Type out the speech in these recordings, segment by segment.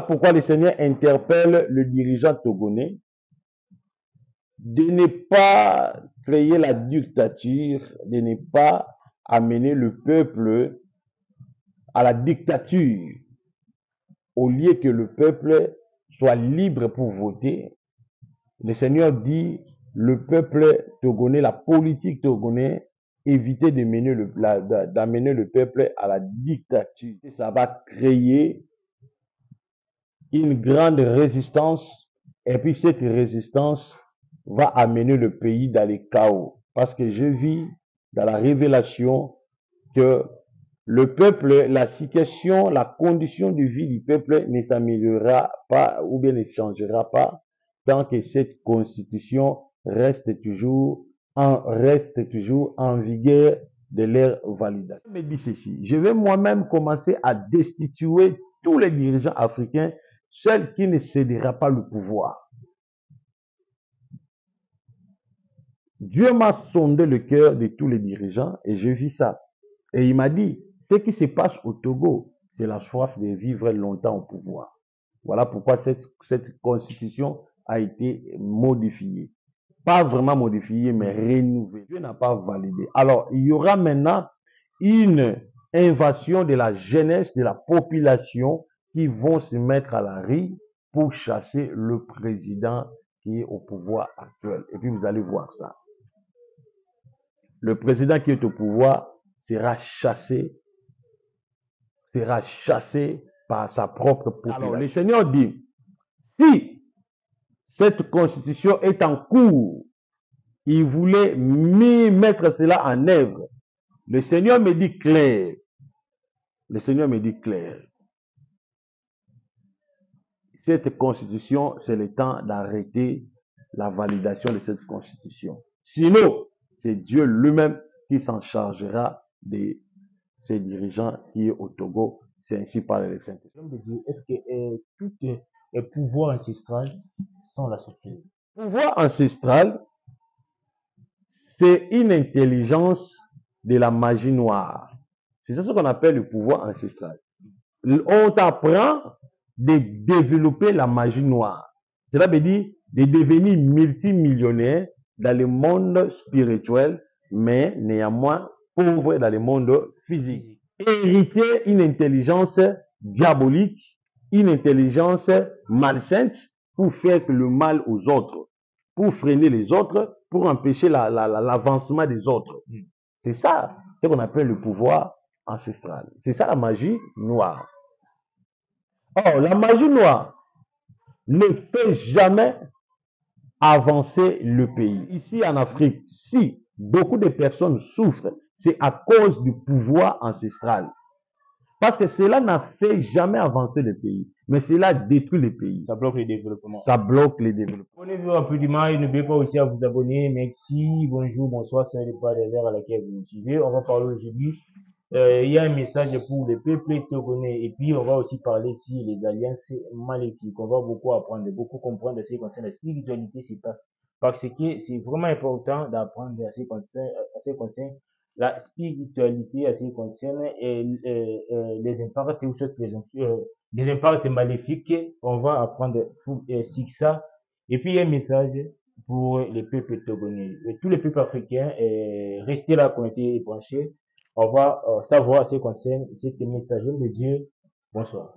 pourquoi le Seigneur interpelle le dirigeant togolais de ne pas créer la dictature, de ne pas amener le peuple à la dictature, au lieu que le peuple soit libre pour voter. Le Seigneur dit, le peuple togolais, la politique togolaise, éviter d'amener le peuple à la dictature. Et ça va créer une grande résistance, et puis cette résistance va amener le pays dans le chaos. Parce que je vis dans la révélation que le peuple, la situation, la condition de vie du peuple ne s'améliorera pas ou bien ne changera pas tant que cette constitution reste toujours en vigueur de leur validation. Je me dis ceci, je vais moi-même commencer à destituer tous les dirigeants africains, ceux qui ne cédera pas le pouvoir. Dieu m'a sondé le cœur de tous les dirigeants et je vis ça. Et il m'a dit, ce qui se passe au Togo, c'est la soif de vivre longtemps au pouvoir. Voilà pourquoi cette constitution a été modifiée. Pas vraiment modifiée, mais renouvelée. Dieu n'a pas validé. Alors, il y aura maintenant une invasion de la jeunesse, de la population qui vont se mettre à la rue pour chasser le président qui est au pouvoir actuel. Et puis, vous allez voir ça. Le président qui est au pouvoir sera chassé par sa propre population. Alors, le Seigneur dit, si cette constitution est en cours, il voulait mettre cela en œuvre. Le Seigneur me dit clair. Le Seigneur me dit clair. Cette constitution, c'est le temps d'arrêter la validation de cette constitution. Sinon, c'est Dieu lui-même qui s'en chargera de ses dirigeants qui est au Togo. C'est ainsi par les saints. Est-ce que tous les pouvoirs ancestraux sont la sorcellerie? Le pouvoir ancestral, c'est une intelligence de la magie noire. C'est ça ce qu'on appelle le pouvoir ancestral. On t'apprend de développer la magie noire. Cela veut dire de devenir multimillionnaire dans le monde spirituel, mais néanmoins pauvre dans le monde physique. Hériter une intelligence diabolique, une intelligence malsaine pour faire le mal aux autres, pour freiner les autres, pour empêcher l'avancement des autres. C'est ça, ce qu'on appelle le pouvoir ancestral. C'est ça la magie noire. Or, la magie noire ne fait jamais avancer le pays. Ici en Afrique, si beaucoup de personnes souffrent, c'est à cause du pouvoir ancestral. Parce que cela n'a fait jamais avancer le pays, mais cela détruit le pays. Ça bloque le développement. Ça bloque le développement. Abonnez-vous rapidement et n'oubliez pas aussi à vous abonner. Merci, bonjour, bonsoir, c'est pas des vers à laquelle vous nous suivez. On va parler aujourd'hui. Il y a un message pour le peuple togolais et puis on va aussi parler si les alliances maléfiques. On va beaucoup apprendre, beaucoup comprendre ce qui concerne la spiritualité, c'est pas parce que c'est vraiment important d'apprendre à ce qui concerne la spiritualité, à ce qui concerne les impacts ou les impacts maléfiques. On va apprendre pour ça. Et puis il y a un message pour les peuples togolais. Et tous les peuples africains, restez là, connectés et branchés. On va savoir ce qui concerne cet messager de Dieu. Bonsoir.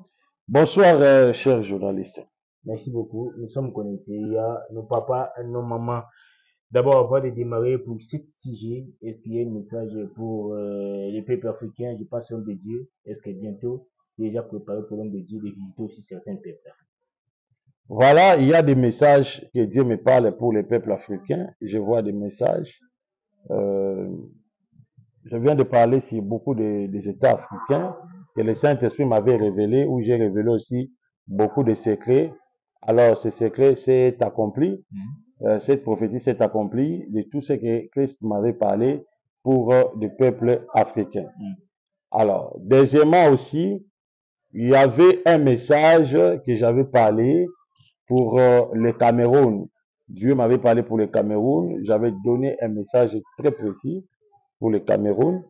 Bonsoir, chers journalistes. Merci beaucoup. Nous sommes connectés. Il y a nos papas, nos mamans. D'abord, avant de démarrer pour ce sujet, est-ce qu'il y a un message pour les peuples africains? Je passe l'homme de Dieu. Est-ce que bientôt, déjà préparé pour l'homme de Dieu de visiter aussi certains peuples? Voilà, il y a des messages que Dieu me parle pour les peuples africains. Je vois des messages. Je viens de parler sur beaucoup des États africains que le Saint-Esprit m'avait révélé, où j'ai révélé aussi beaucoup de secrets. Alors, ce secret s'est accompli. Cette prophétie s'est accomplie de tout ce que Christ m'avait parlé pour le peuple africain. Alors, deuxièmement aussi, il y avait un message que j'avais parlé pour le Cameroun. Dieu m'avait parlé pour le Cameroun. J'avais donné un message très précis pour le Cameroun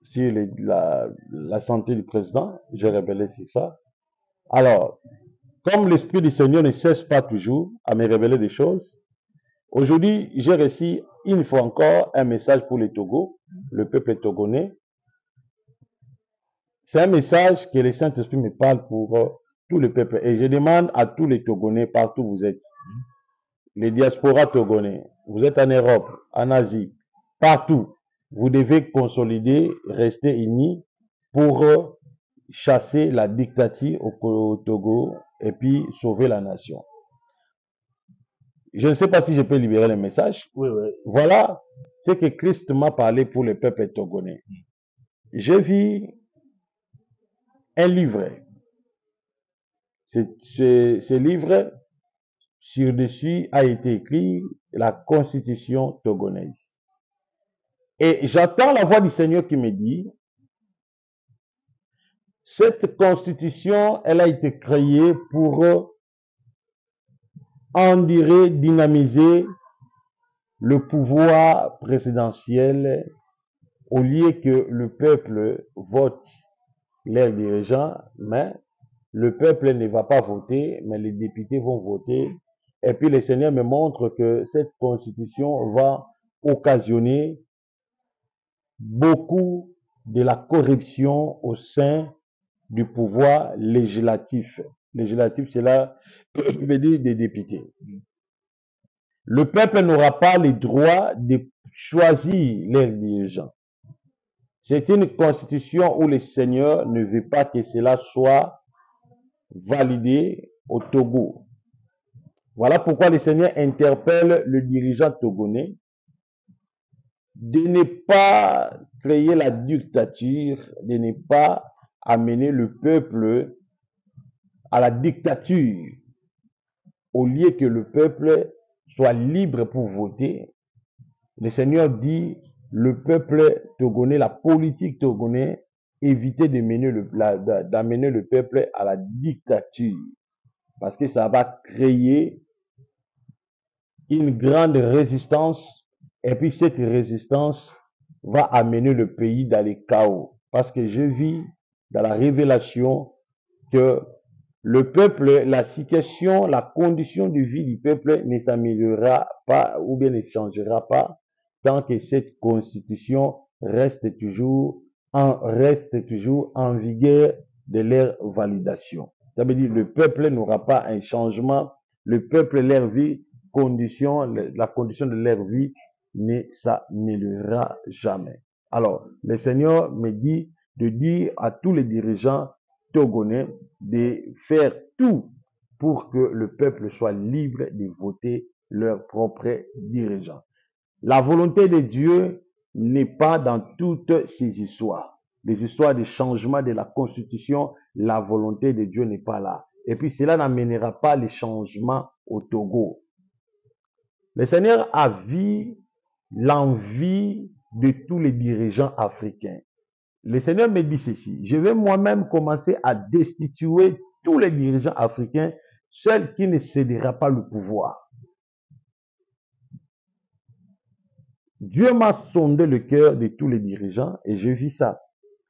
sur la santé du président. J'ai révélé sur ça. Alors, comme l'Esprit du Seigneur ne cesse pas toujours à me révéler des choses, aujourd'hui, j'ai reçu une fois encore un message pour le Togo, le peuple togonais. C'est un message que le Saint-Esprit me parle pour tout le peuple. Et je demande à tous les Togonais, partout où vous êtes, les diasporas togonais, vous êtes en Europe, en Asie, partout, vous devez consolider, rester unis pour chasser la dictature au Togo et puis sauver la nation. Je ne sais pas si je peux libérer le message. Oui, oui. Voilà ce que Christ m'a parlé pour le peuple togonais. J'ai vu un livre. Ce livre, sur-dessus, a été écrit la Constitution togonaise. Et j'entends la voix du Seigneur qui me dit, cette Constitution, elle a été créée pour, on dirait, dynamiser le pouvoir présidentiel au lieu que le peuple vote leurs dirigeants, mais le peuple ne va pas voter, mais les députés vont voter. Et puis le Seigneur me montre que cette constitution va occasionner beaucoup de la corruption au sein du pouvoir législatif. Législatif, c'est là, veut dire des députés. Le peuple n'aura pas le droit de choisir leurs dirigeants. C'est une constitution où le Seigneur ne veut pas que cela soit validé au Togo. Voilà pourquoi le Seigneur interpelle le dirigeant togonais de ne pas créer la dictature, de ne pas amener le peuple à la dictature, au lieu que le peuple soit libre pour voter. Le Seigneur dit, le peuple togonais, la politique togonais, éviter d'amener le peuple à la dictature. Parce que ça va créer une grande résistance. Et puis cette résistance va amener le pays dans le chaos. Parce que je vis dans la révélation que le peuple, la situation, la condition de vie du peuple ne s'améliorera pas ou bien ne changera pas tant que cette constitution reste toujours en vigueur de leur validation. Ça veut dire que le peuple n'aura pas un changement, le peuple, leur vie, la condition de leur vie ne s'améliorera jamais. Alors, le Seigneur me dit de dire à tous les dirigeants togonais de faire tout pour que le peuple soit libre de voter leurs propres dirigeants. La volonté de Dieu n'est pas dans toutes ces histoires. Les histoires de changement de la constitution, la volonté de Dieu n'est pas là. Et puis cela n'amènera pas les changements au Togo. Le Seigneur a vu l'envie de tous les dirigeants africains. Le Seigneur me dit ceci, je vais moi-même commencer à destituer tous les dirigeants africains, ceux qui ne cédera pas le pouvoir. Dieu m'a sondé le cœur de tous les dirigeants et je vis ça.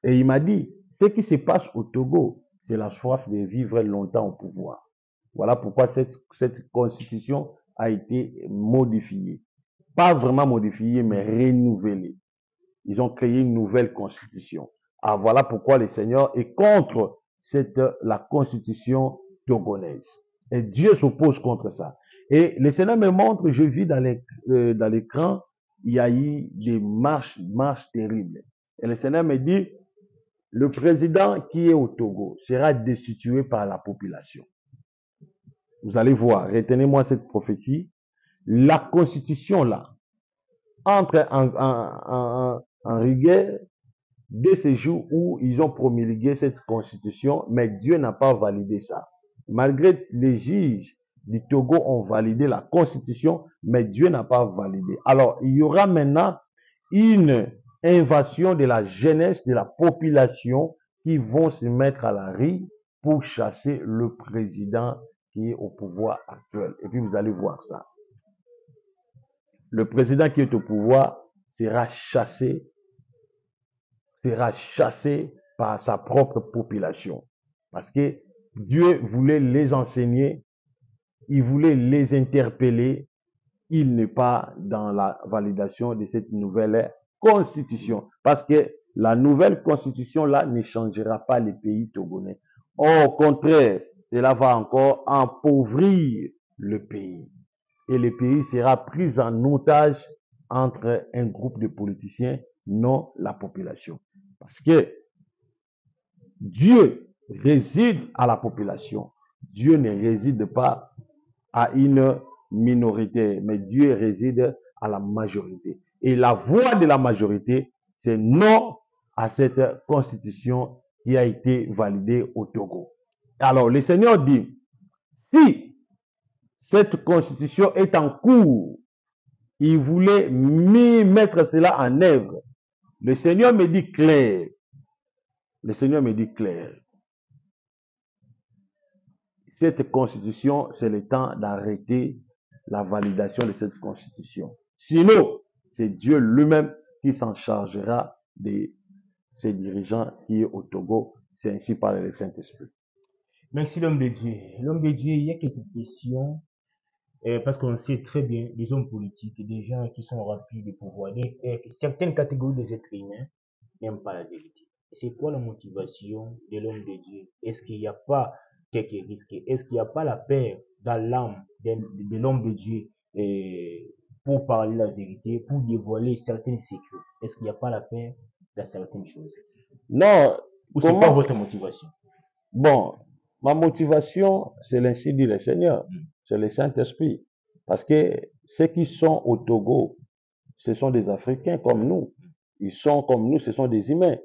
Et il m'a dit, ce qui se passe au Togo, c'est la soif de vivre longtemps au pouvoir. Voilà pourquoi cette constitution a été modifiée. Pas vraiment modifiée, mais renouvelée. Ils ont créé une nouvelle constitution. Ah, voilà pourquoi le Seigneur est contre la constitution togonaise. Et Dieu s'oppose contre ça. Et le Seigneur me montre, je vis dans l'écran, il y a eu des marches terribles. Et le Seigneur me dit, le président qui est au Togo sera destitué par la population. Vous allez voir, retenez-moi cette prophétie. La constitution là, entre en rigueur dès ce jour où ils ont promulgué cette constitution, mais Dieu n'a pas validé ça. Malgré les juges du Togo ont validé la constitution, mais Dieu n'a pas validé. Alors, il y aura maintenant une invasion de la jeunesse, de la population qui vont se mettre à la rue pour chasser le président qui est au pouvoir actuel. Et puis, vous allez voir ça. Le président qui est au pouvoir sera chassé par sa propre population. Parce que Dieu voulait les enseigner, il voulait les interpeller. Il n'est pas dans la validation de cette nouvelle constitution. Parce que la nouvelle constitution-là ne changera pas les pays togolais. Au contraire, cela va encore appauvrir le pays. Et le pays sera pris en otage entre un groupe de politiciens, non la population. Parce que Dieu réside à la population. Dieu ne réside pas à une minorité, mais Dieu réside à la majorité. Et la voix de la majorité, c'est non à cette constitution qui a été validée au Togo. Alors, le Seigneur dit, si cette constitution est en cours, il voulait mettre cela en œuvre. Le Seigneur me dit clair. Le Seigneur me dit clair. Cette constitution, c'est le temps d'arrêter la validation de cette constitution. Sinon, c'est Dieu lui-même qui s'en chargera de ses dirigeants qui est au Togo. C'est ainsi par le Saint-Esprit. Merci l'homme de Dieu. L'homme de Dieu, il y a quelques questions, parce qu'on sait très bien, des hommes politiques, des gens qui sont remplis de pouvoir, certaines catégories des êtres humains n'aiment pas la vérité. C'est quoi la motivation de l'homme de Dieu? Est-ce qu'il n'y a pas quelques risques? Est-ce qu'il n'y a pas la peur dans l'âme de l'homme de Dieu pour parler la vérité, pour dévoiler certains secrets? Est-ce qu'il n'y a pas la peur dans certaines choses? Non. Ou c'est pas votre motivation? Bon, ma motivation, c'est l'ainsi dit le Seigneur, c'est le Saint-Esprit. Parce que ceux qui sont au Togo, ce sont des Africains comme nous. Ils sont comme nous, ce sont des humains.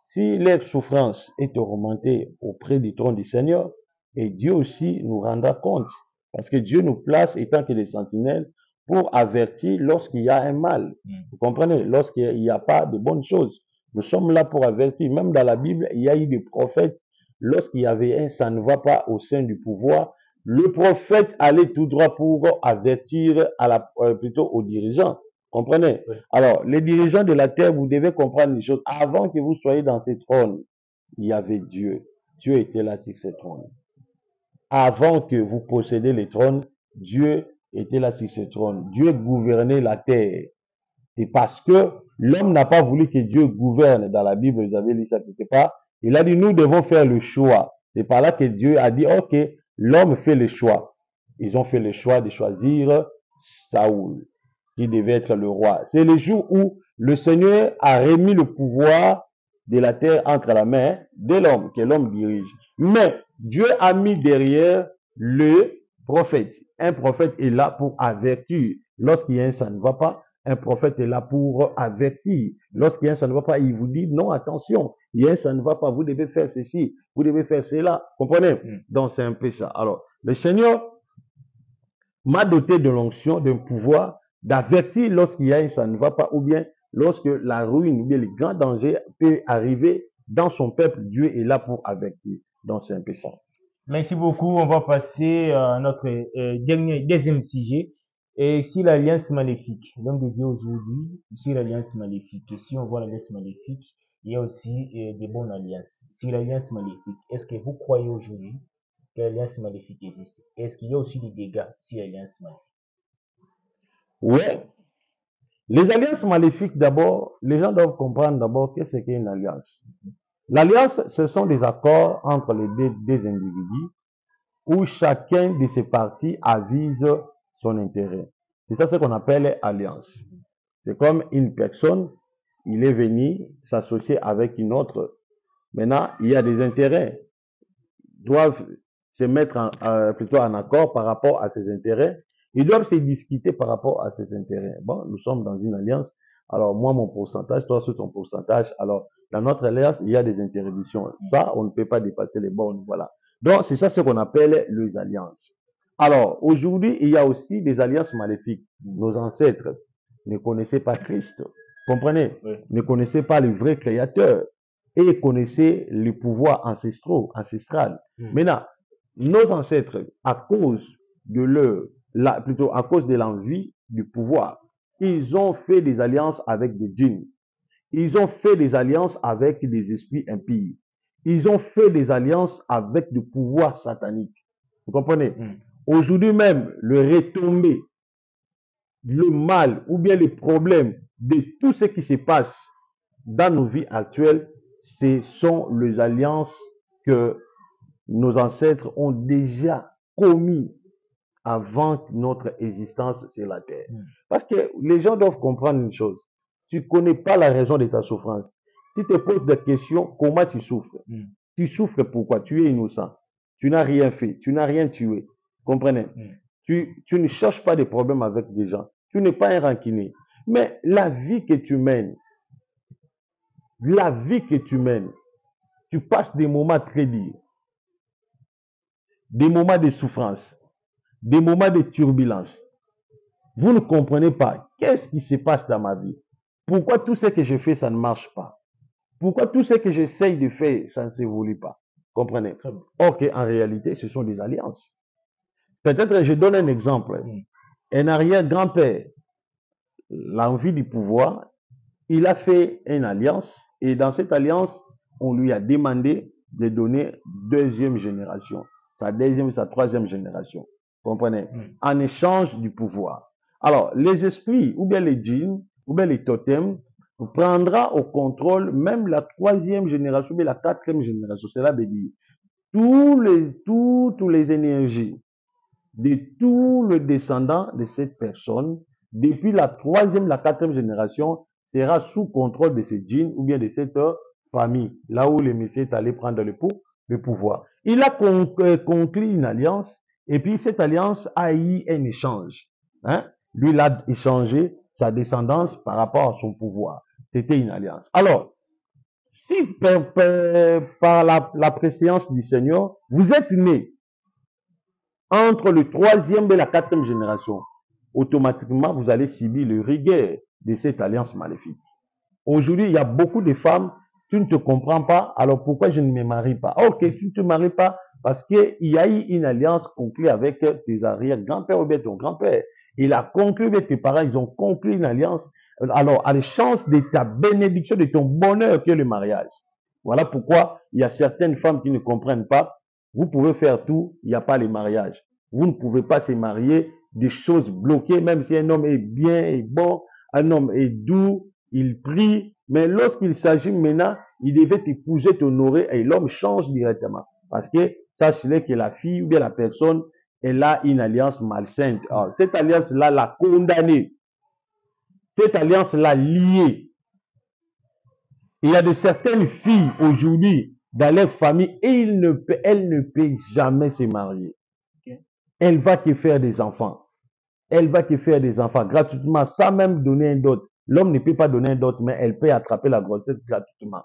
Si leur souffrance est augmentée auprès du trône du Seigneur, et Dieu aussi nous rendra compte. Parce que Dieu nous place étant que des sentinelles pour avertir lorsqu'il y a un mal. Vous comprenez? Lorsqu'il n'y a pas de bonnes choses. Nous sommes là pour avertir. Même dans la Bible, il y a eu des prophètes. Lorsqu'il y avait un ça ne va pas au sein du pouvoir, le prophète allait tout droit pour avertir plutôt aux dirigeants. Comprenez? Oui. Alors, les dirigeants de la terre, vous devez comprendre une chose. Avant que vous soyez dans ce trône, il y avait Dieu. Dieu était là sur ce trône. Avant que vous possédiez le trône, Dieu était là sur ce trône. Dieu gouvernait la terre. C'est parce que l'homme n'a pas voulu que Dieu gouverne. Dans la Bible, vous avez lu ça quelque part. Il a dit, nous devons faire le choix. C'est par là que Dieu a dit, ok, l'homme fait le choix. Ils ont fait le choix de choisir Saoul, qui devait être le roi. C'est le jour où le Seigneur a remis le pouvoir de la terre entre la main de l'homme, que l'homme dirige. Mais Dieu a mis derrière le prophète. Un prophète est là pour avertir. Lorsqu'il y a un ça ne va pas, un prophète est là pour avertir. Lorsqu'il y a un ça ne va pas, il vous dit non, attention, il y a un ça ne va pas, vous devez faire ceci, vous devez faire cela. Comprenez? Donc c'est un peu ça. Alors, le Seigneur m'a doté de l'onction, d'un pouvoir d'avertir lorsqu'il y a un ça ne va pas, ou bien lorsque la ruine ou bien le grand danger peut arriver dans son peuple. Dieu est là pour avertir. Donc c'est un peu ça. Merci beaucoup. On va passer à notre deuxième sujet. Et si l'alliance maléfique, l'homme de Dieu aujourd'hui, si l'alliance maléfique, et si on voit l'alliance maléfique, il y a aussi des bonnes alliances. Si l'alliance maléfique, est-ce que vous croyez aujourd'hui que l'alliance maléfique existe? Est-ce qu'il y a aussi des dégâts si l'alliance maléfique? Oui. Les alliances maléfiques, d'abord, les gens doivent comprendre d'abord qu'est-ce qu'est une alliance. L'alliance, ce sont des accords entre les deux individus où chacun de ces parties avise son intérêt. C'est ça ce qu'on appelle alliance. C'est comme une personne, il est venu s'associer avec une autre. Maintenant, il y a des intérêts. Ils doivent se mettre plutôt en accord par rapport à ces intérêts. Ils doivent se discuter par rapport à ces intérêts. Bon, nous sommes dans une alliance. Alors, moi, mon pourcentage, toi, sur ton pourcentage. Alors, dans notre alliance, il y a des interdictions. Ça, on ne peut pas dépasser les bornes. Voilà. Donc, c'est ça ce qu'on appelle les alliances. Alors, aujourd'hui, il y a aussi des alliances maléfiques. Nos ancêtres ne connaissaient pas Christ. Comprenez? Oui. Ne connaissaient pas le vrai créateur et connaissaient le pouvoir ancestral. Maintenant, nos ancêtres, à cause de plutôt à cause de l'envie du pouvoir, ils ont fait des alliances avec des djinns. Ils ont fait des alliances avec des esprits impies. Ils ont fait des alliances avec le pouvoir satanique. Vous comprenez? Mm. Aujourd'hui même, le retombé, le mal ou bien les problèmes de tout ce qui se passe dans nos vies actuelles, ce sont les alliances que nos ancêtres ont déjà commis avant notre existence sur la terre. Mm. Parce que les gens doivent comprendre une chose. Tu ne connais pas la raison de ta souffrance. Tu te poses des questions, comment tu souffres? Mm. Tu souffres pourquoi? Tu es innocent. Tu n'as rien fait. Tu n'as rien tué. Comprenez? Mm. Tu ne cherches pas de problèmes avec des gens. Tu n'es pas un rancunier. Mais la vie que tu mènes, tu passes des moments très durs, des moments de souffrance, des moments de turbulence. Vous ne comprenez pas qu'est-ce qui se passe dans ma vie. Pourquoi tout ce que je fais, ça ne marche pas? Pourquoi tout ce que j'essaye de faire, ça ne s'évolue pas? Comprenez? Très bien. Or qu'en réalité, ce sont des alliances. Peut-être, je donne un exemple. Mm. Un arrière-grand-père, l'envie du pouvoir, il a fait une alliance et dans cette alliance, on lui a demandé de donner deuxième génération, sa deuxième, sa troisième génération. Comprenez? Mm. En échange du pouvoir. Alors, les esprits, ou bien les djinns, ou bien les totems, prendra au contrôle même la troisième génération, ou bien la quatrième génération. Cela veut dire toutes les énergies de tous les descendants de cette personne, depuis la troisième, la quatrième génération, sera sous contrôle de ce djinn ou bien de cette famille, là où le monsieur est allé prendre le pouvoir. Il a conclu une alliance et puis cette alliance a eu un échange. Hein? Lui, il a échangé sa descendance par rapport à son pouvoir. C'était une alliance. Alors, si par la préséance du Seigneur, vous êtes né entre le troisième et la quatrième génération, automatiquement, vous allez subir le rigueur de cette alliance maléfique. Aujourd'hui, il y a beaucoup de femmes, tu ne te comprends pas, alors pourquoi je ne me marie pas? Ok, tu ne te maries pas parce qu'il y a eu une alliance conclue avec tes arrière-grands-pères ou bien ton grand-père. Il a conclu avec tes parents, ils ont conclu une alliance. Alors, à la chance de ta bénédiction, de ton bonheur que le mariage. Voilà pourquoi il y a certaines femmes qui ne comprennent pas. Vous pouvez faire tout, il n'y a pas les mariages. Vous ne pouvez pas se marier, des choses bloquées, même si un homme est bien et bon, un homme est doux, il prie, mais lorsqu'il s'agit maintenant, il devait t'épouser, t'honorer, et l'homme change directement. Parce que sachez que la fille ou bien la personne, elle a une alliance malsaine. Alors, cette alliance-là l'a condamnée. Cette alliance l'a liée. Il y a de certaines filles aujourd'hui dans leur famille et elles ne peuvent jamais se marier. Okay. Elle va te faire des enfants. Elle va te faire des enfants gratuitement sans même donner un dot. L'homme ne peut pas donner un dot, mais elle peut attraper la grossesse gratuitement.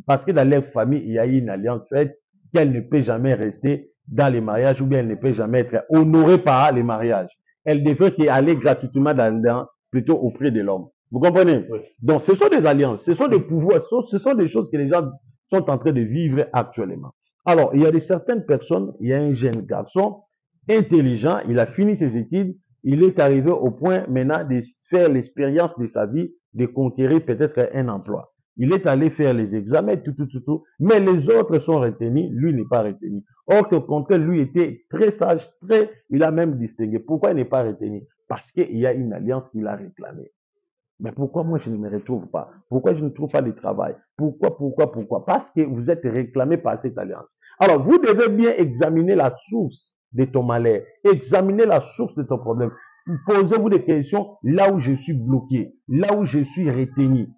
Parce que dans leur famille, il y a une alliance faite qu'elle ne peut jamais rester dans les mariages ou bien elle ne peut jamais être honorée par les mariages. Elle devrait aller gratuitement plutôt auprès de l'homme. Vous comprenez? Oui. Donc, ce sont des alliances, ce sont des pouvoirs, ce sont des choses que les gens sont en train de vivre actuellement. Alors, il y a certaines personnes, il y a un jeune garçon intelligent, il a fini ses études, il est arrivé au point maintenant de faire l'expérience de sa vie, de conquérir peut-être un emploi. Il est allé faire les examens, tout, mais les autres sont retenus, lui n'est pas retenu. Or que contraire, lui était très sage, il a même distingué. Pourquoi il n'est pas retenu? Parce qu'il y a une alliance qu'il a réclamée. Mais pourquoi moi je ne me retrouve pas? Pourquoi je ne trouve pas de travail? Pourquoi? Parce que vous êtes réclamé par cette alliance. Alors, vous devez bien examiner la source de ton malheur. Examiner la source de ton problème. Posez-vous des questions là où je suis bloqué, là où je suis retenu.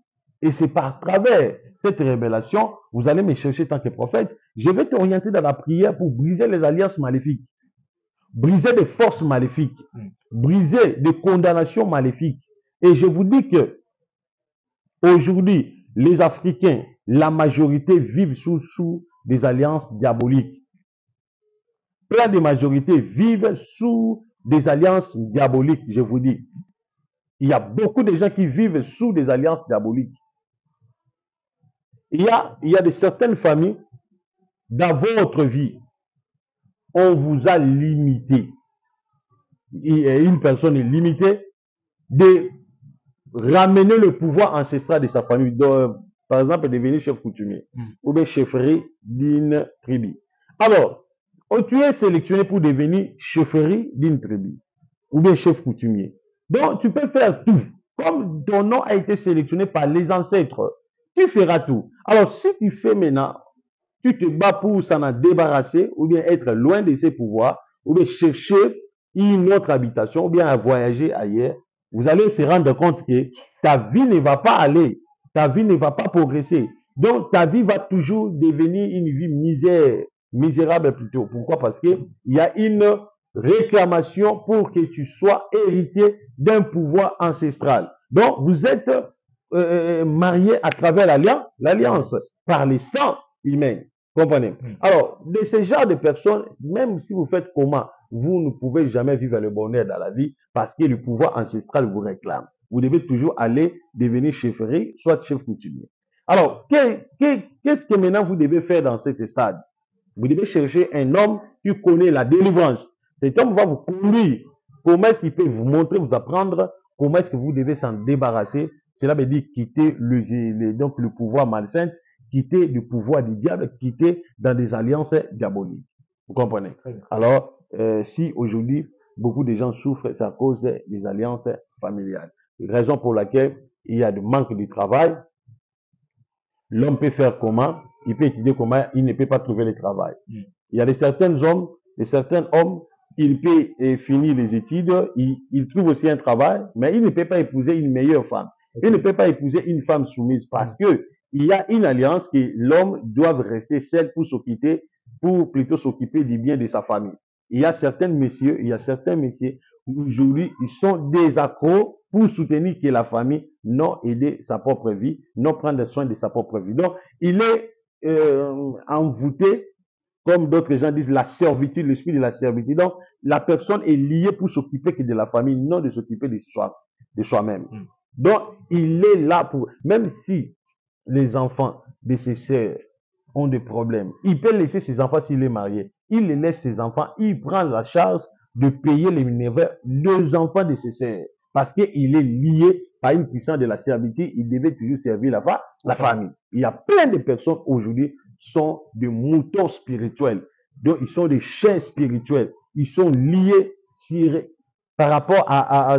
Et c'est par travers cette révélation, vous allez me chercher tant que prophète. Je vais t'orienter dans la prière pour briser les alliances maléfiques, briser des forces maléfiques, briser des condamnations maléfiques. Et je vous dis que aujourd'hui, les Africains, la majorité vivent sous des alliances diaboliques. Plein de majorités vivent sous des alliances diaboliques, je vous dis. Il y a beaucoup de gens qui vivent sous des alliances diaboliques. Il y a de certaines familles, dans votre vie, on vous a limité. Une personne est limitée de ramener le pouvoir ancestral de sa famille. Donc, par exemple, devenir chef coutumier ou bien chefferie d'une tribu. Alors, tu es sélectionné pour devenir chefferie d'une tribu ou bien chef coutumier. Donc, tu peux faire tout. Comme ton nom a été sélectionné par les ancêtres, tu feras tout. Alors, si tu fais maintenant, tu te bats pour s'en débarrasser ou bien être loin de ses pouvoirs ou bien chercher une autre habitation ou bien à voyager ailleurs, vous allez se rendre compte que ta vie ne va pas aller, ta vie ne va pas progresser. Donc, ta vie va toujours devenir une vie misérable plutôt. Pourquoi? Parce qu'il y a une réclamation pour que tu sois héritier d'un pouvoir ancestral. Donc, vous êtes marié à travers l'alliance par les sangs humains. Comprenez? Alors, de ce genre de personnes, même si vous faites comment, vous ne pouvez jamais vivre le bonheur dans la vie parce que le pouvoir ancestral vous réclame. Vous devez toujours aller devenir chefferie, soit chef coutumier. Alors, qu'est-ce que maintenant vous devez faire dans cet stade? Vous devez chercher un homme qui connaît la délivrance. Cet homme va vous conduire. Comment est-ce qu'il peut vous montrer, vous apprendre comment est-ce que vous devez s'en débarrasser? Cela veut dire quitter donc le pouvoir malsain, quitter le pouvoir du diable, quitter dans des alliances diaboliques. Vous comprenez? Alors, si aujourd'hui, beaucoup de gens souffrent, c'est à cause des alliances familiales. Raison pour laquelle il y a du manque de travail. L'homme peut faire comment? Il peut étudier comment? Il ne peut pas trouver le travail. Il y a certains hommes, il peut finir les études, il trouve aussi un travail, mais il ne peut pas épouser une meilleure femme. Il ne peut pas épouser une femme soumise parce que il y a une alliance que l'homme doit rester seul pour plutôt s'occuper du bien de sa famille. Il y a certains messieurs, aujourd'hui, ils sont des accros pour soutenir que la famille non aider sa propre vie, non prendre soin de sa propre vie. Donc, il est envoûté, comme d'autres gens disent, la servitude, l'esprit de la servitude. Donc, la personne est liée pour s'occuper que de la famille, non de s'occuper de soi-même. Donc, il est là pour, même si les enfants de ses sœurs ont des problèmes, il peut laisser ses enfants s'il est marié. Il les laisse ses enfants, il prend la charge de payer les enfants de ses sœurs. Parce qu'il est lié par une puissance de la servitude, il devait toujours servir la famille. Il y a plein de personnes aujourd'hui qui sont des moutons spirituels. Donc, ils sont des chiens spirituels. Ils sont liés par rapport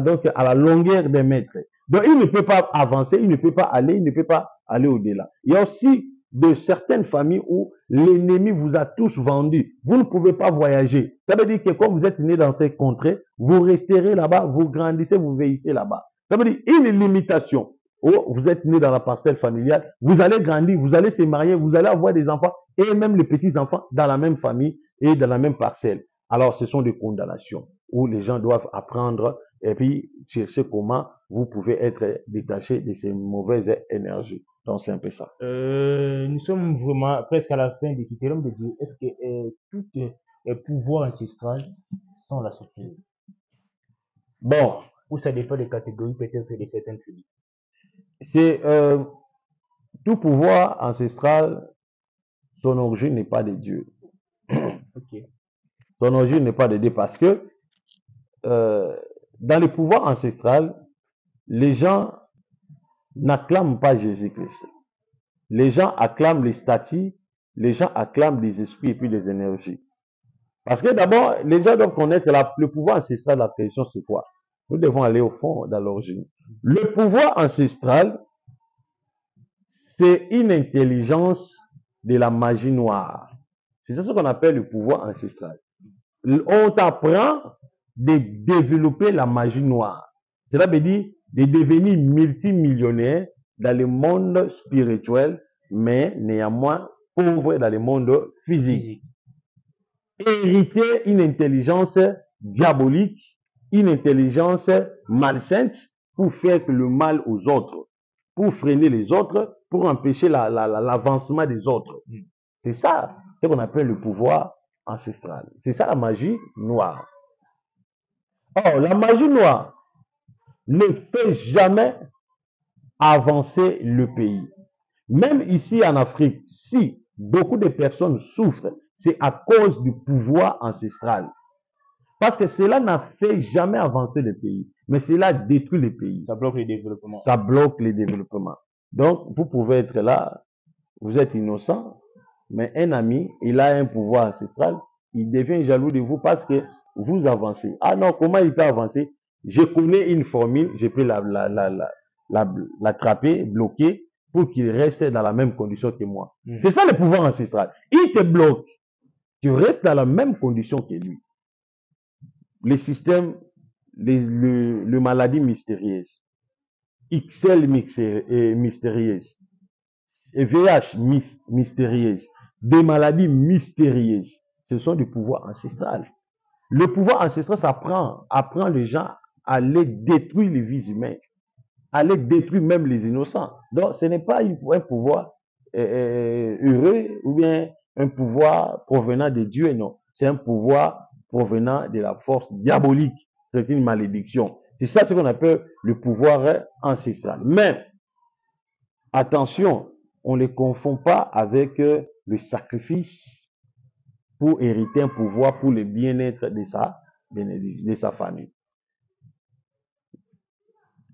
donc, à la longueur des mètres. Donc, il ne peut pas avancer, il ne peut pas aller au-delà. Il y a aussi de certaines familles où l'ennemi vous a tous vendu. Vous ne pouvez pas voyager. Ça veut dire que quand vous êtes né dans ces contrées, vous resterez là-bas, vous grandissez, vous vieillissez là-bas. Ça veut dire une limitation. Oh, vous êtes né dans la parcelle familiale, vous allez grandir, vous allez se marier, vous allez avoir des enfants et même les petits-enfants dans la même famille et dans la même parcelle. Alors, ce sont des condamnations où les gens doivent apprendre et puis chercher comment vous pouvez être détaché de ces mauvaises énergies. Donc, c'est un peu ça. Nous sommes vraiment presque à la fin de cet homme de Dieu. Est-ce que tous les pouvoirs ancestraux sont la sorcellerie? Bon. Ou ça dépend des catégories peut-être de certaines tribus? C'est tout pouvoir ancestral, son origine n'est pas de Dieu. Okay. Son origine n'est pas de Dieu parce que dans le pouvoir ancestral, les gens n'acclament pas Jésus-Christ. Les gens acclament les statues, les gens acclament des esprits et puis des énergies. Parce que d'abord, les gens doivent connaître le pouvoir ancestral de la création, c'est quoi? Nous devons aller au fond, dans l'origine. Le pouvoir ancestral, c'est une intelligence de la magie noire. C'est ça ce qu'on appelle le pouvoir ancestral. On t'apprend de développer la magie noire. Cela veut dire de devenir multimillionnaire dans le monde spirituel, mais néanmoins pauvre dans le monde physique. Hériter une intelligence diabolique, une intelligence malsaine pour faire le mal aux autres, pour freiner les autres, pour empêcher l'avancement des autres. C'est ça, ce qu'on appelle le pouvoir ancestral. C'est ça la magie noire. Or, la magie noire ne fait jamais avancer le pays. Même ici en Afrique, si beaucoup de personnes souffrent, c'est à cause du pouvoir ancestral. Parce que cela n'a fait jamais avancer le pays, mais cela détruit le pays. Ça bloque le développement. Ça bloque le développement. Donc, vous pouvez être là, vous êtes innocent, mais un ami, il a un pouvoir ancestral, il devient jaloux de vous parce que vous avancez. Ah non, comment il peut avancer? Je connais une formule, je peux l'attraper, bloquer, pour qu'il reste dans la même condition que moi. C'est ça le pouvoir ancestral. Il te bloque. Tu restes dans la même condition que lui. Les systèmes, les maladies mystérieuses, XL mystérieuse, et VH mystérieuse, des maladies mystérieuses, ce sont des pouvoirs ancestrales. Le pouvoir ancestral, ça apprend les gens à les détruire les vies humaines, à les détruire même les innocents. Donc, ce n'est pas un pouvoir heureux ou bien un pouvoir provenant de Dieu, non. C'est un pouvoir provenant de la force diabolique. C'est une malédiction. C'est ça ce qu'on appelle le pouvoir ancestral. Mais, attention, on ne les confond pas avec le sacrifice pour hériter un pouvoir pour le bien-être de sa famille.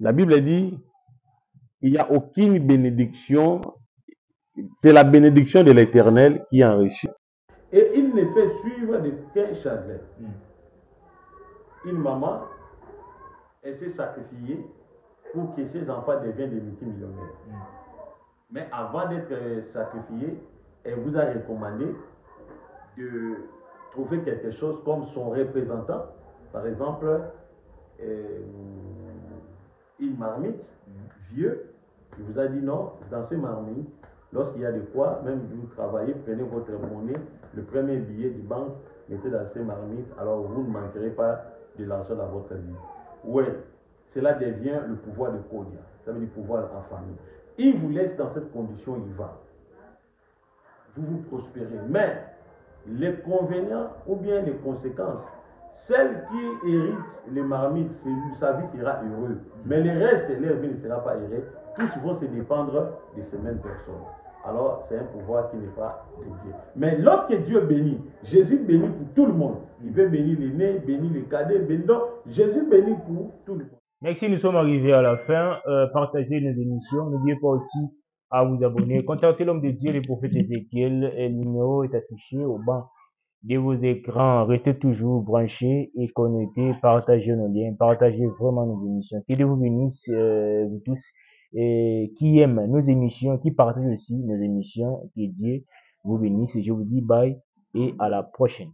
La Bible dit, il n'y a aucune bénédiction, c'est la bénédiction de l'Éternel qui enrichit. Et il ne fait suivre de qu'un chagrin. Une maman, elle s'est sacrifiée pour que ses enfants deviennent des multimillionnaires. Mais avant d'être sacrifiée, elle vous a recommandé de trouver quelque chose comme son représentant. Par exemple, une marmite, vieux, il vous a dit non, dans ces marmites, lorsqu'il y a de quoi, même vous travaillez, prenez votre monnaie, le premier billet de banque, mettez dans ces marmites, alors vous ne manquerez pas de l'argent dans votre vie. Oui, cela devient le pouvoir de Kodia, ça veut dire pouvoir en famille. Il vous laisse dans cette condition, il va. Vous prospérez. Mais les convénients ou bien les conséquences, celle qui hérite les marmites, sa vie sera heureuse. Mais le reste, leur vie ne sera pas heureuse. Tous vont se dépendre de ces mêmes personnes. Alors, c'est un pouvoir qui n'est pas de Dieu. Mais lorsque Dieu bénit, Jésus bénit pour tout le monde. Il peut bénir les nés, bénir les cadets, bénir. Donc, Jésus bénit pour tout le monde. Merci, nous sommes arrivés à la fin. Partagez nos émissions. N'oubliez pas aussi à vous abonner. Contactez l'homme de Dieu, le prophète Ézéchiel. Le numéro est affiché au bas de vos écrans. Restez toujours branchés et connectés. Partagez nos liens. Partagez vraiment nos émissions. Que Dieu vous bénisse, vous tous, qui aiment nos émissions, qui partagent aussi nos émissions. Que Dieu vous bénisse. Et je vous dis bye et à la prochaine.